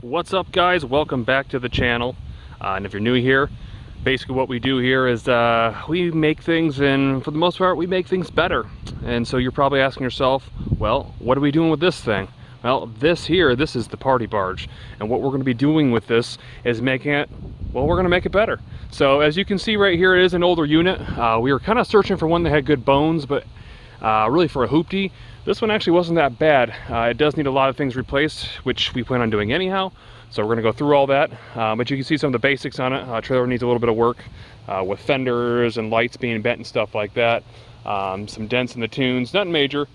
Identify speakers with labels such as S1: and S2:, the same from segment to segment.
S1: What's up, guys? Welcome back to the channel. And if you're new here, basically what we do here is we make things, and for the most part we make things better. And so you're probably asking yourself, well, what are we doing with this thing? Well, this is the party barge, and what we're going to be doing with this is making it, well, we're going to make it better. So as you can see right here, it is an older unit. We were kind of searching for one that had good bones, but really for a hoopty, this one actually wasn't that bad. It does need a lot of things replaced, which we plan on doing anyhow, so we're going to go through all that. But you can see some of the basics on it. Trailer needs a little bit of work with fenders and lights being bent and stuff like that. Some dents in the tunes, nothing major.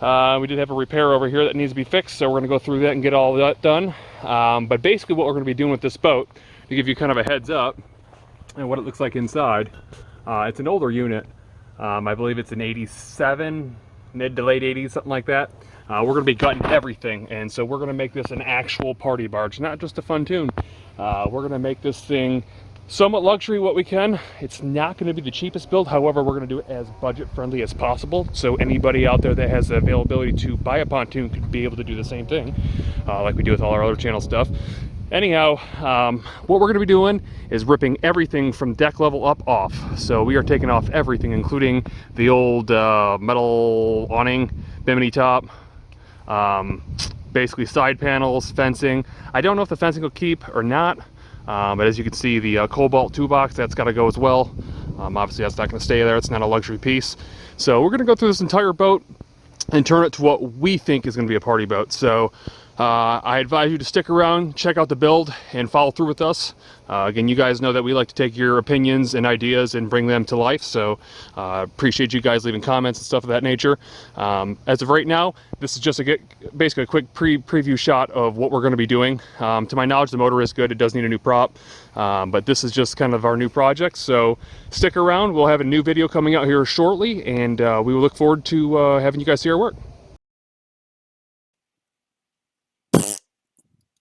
S1: We did have a repair over here that needs to be fixed, so we're going to go through that and get all that done. But basically what we're going to be doing with this boat, to give you kind of a heads up and what it looks like inside, it's an older unit. I believe it's an 87, mid to late 80s, something like that. We're going to be gutting everything, and so we're going to make this an actual party barge, not just a fun tune. We're going to make this thing somewhat luxury what we can. It's not going to be the cheapest build, however we're going to do it as budget friendly as possible, so anybody out there that has the availability to buy a pontoon could be able to do the same thing, like we do with all our other channel stuff. Anyhow, what we're going to be doing is ripping everything from deck level up off. So we are taking off everything, including the old metal awning, bimini top, basically side panels, fencing. I don't know if the fencing will keep or not, but as you can see, the cobalt 2 box, that's got to go as well. Obviously that's not going to stay there, it's not a luxury piece. So we're going to go through this entire boat and turn it to what we think is going to be a party boat. So I advise you to stick around, check out the build, and follow through with us. Again, you guys know that we like to take your opinions and ideas and bring them to life, so appreciate you guys leaving comments and stuff of that nature. As of right now, this is just basically a quick preview shot of what we're going to be doing. To my knowledge, the motor is good. It does need a new prop, but this is just kind of our new project, so stick around. We'll have a new video coming out here shortly, and we will look forward to having you guys see our work.